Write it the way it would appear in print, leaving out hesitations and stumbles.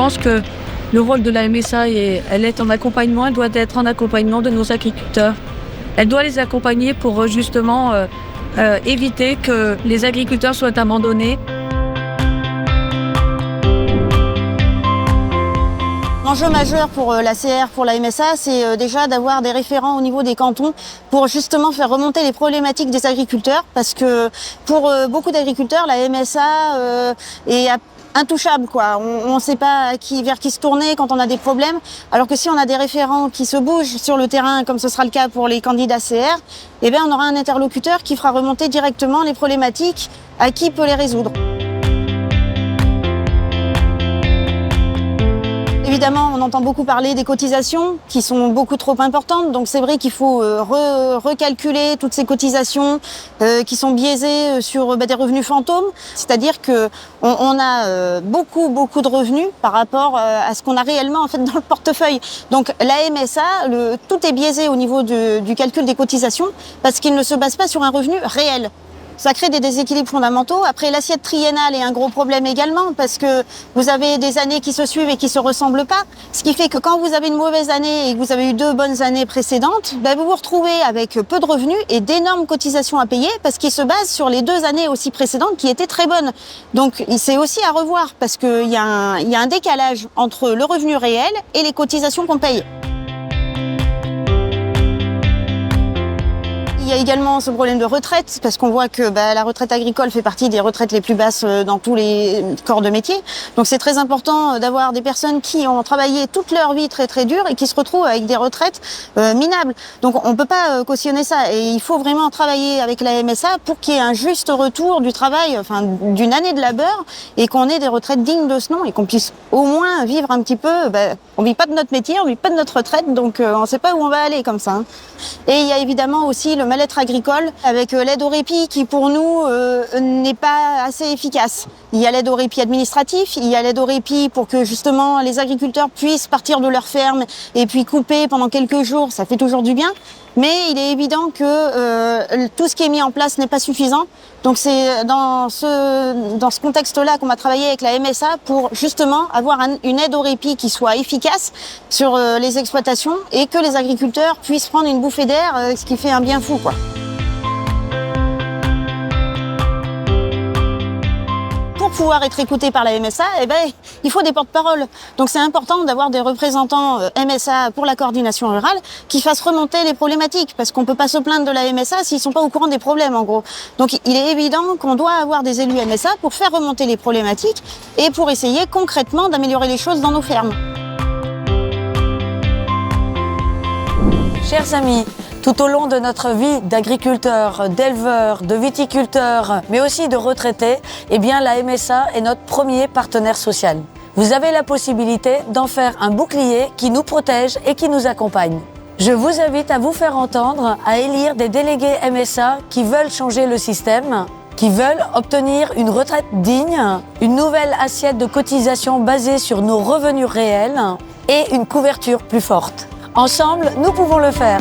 pense que le rôle de la MSA, elle est en accompagnement, elle doit être en accompagnement de nos agriculteurs. Elle doit les accompagner pour justement éviter que les agriculteurs soient abandonnés. L'enjeu majeur pour la CR, pour la MSA, c'est déjà d'avoir des référents au niveau des cantons pour justement faire remonter les problématiques des agriculteurs. Parce que pour beaucoup d'agriculteurs, la MSA est intouchable, quoi. On ne sait pas vers qui se tourner quand on a des problèmes. Alors que si on a des référents qui se bougent sur le terrain, comme ce sera le cas pour les candidats CR, eh bien on aura un interlocuteur qui fera remonter directement les problématiques à qui peut les résoudre. Évidemment, on entend beaucoup parler des cotisations qui sont beaucoup trop importantes. Donc c'est vrai qu'il faut recalculer toutes ces cotisations qui sont biaisées sur des revenus fantômes. C'est-à-dire que on a beaucoup de revenus par rapport à ce qu'on a réellement en fait dans le portefeuille. Donc la MSA, tout est biaisé au niveau du calcul des cotisations parce qu'il ne se base pas sur un revenu réel. Ça crée des déséquilibres fondamentaux. Après, l'assiette triennale est un gros problème également parce que vous avez des années qui se suivent et qui se ressemblent pas. Ce qui fait que quand vous avez une mauvaise année et que vous avez eu 2 bonnes années précédentes, vous vous retrouvez avec peu de revenus et d'énormes cotisations à payer parce qu'ils se basent sur les 2 années aussi précédentes qui étaient très bonnes. Donc, c'est aussi à revoir parce qu'il y a un décalage entre le revenu réel et les cotisations qu'on paye. Il y a également ce problème de retraite, parce qu'on voit que la retraite agricole fait partie des retraites les plus basses dans tous les corps de métier. Donc c'est très important d'avoir des personnes qui ont travaillé toute leur vie très dur et qui se retrouvent avec des retraites minables. Donc on peut pas cautionner ça et il faut vraiment travailler avec la MSA pour qu'il y ait un juste retour du travail, enfin d'une année de labeur et qu'on ait des retraites dignes de ce nom et qu'on puisse au moins vivre un petit peu. On vit pas de notre métier, on vit pas de notre retraite, donc on sait pas où on va aller comme ça. Et il y a évidemment aussi le mal-être agricole avec l'aide au répit qui pour nous n'est pas assez efficace. Il y a l'aide au répit administratif, il y a l'aide au répit pour que justement les agriculteurs puissent partir de leur ferme et puis couper pendant quelques jours, ça fait toujours du bien. Mais il est évident que tout ce qui est mis en place n'est pas suffisant. Donc c'est dans ce contexte-là qu'on va travailler avec la MSA pour justement avoir une aide au répit qui soit efficace sur les exploitations et que les agriculteurs puissent prendre une bouffée d'air, ce qui fait un bien fou, quoi. Pour pouvoir être écouté par la MSA, il faut des porte-paroles. Donc c'est important d'avoir des représentants MSA pour la coordination rurale qui fassent remonter les problématiques parce qu'on peut pas se plaindre de la MSA s'ils sont pas au courant des problèmes en gros. Donc il est évident qu'on doit avoir des élus MSA pour faire remonter les problématiques et pour essayer concrètement d'améliorer les choses dans nos fermes. Chers amis, tout au long de notre vie d'agriculteurs, d'éleveurs, de viticulteurs, mais aussi de retraités, la MSA est notre premier partenaire social. Vous avez la possibilité d'en faire un bouclier qui nous protège et qui nous accompagne. Je vous invite à vous faire entendre, à élire des délégués MSA qui veulent changer le système, qui veulent obtenir une retraite digne, une nouvelle assiette de cotisation basée sur nos revenus réels et une couverture plus forte. Ensemble, nous pouvons le faire.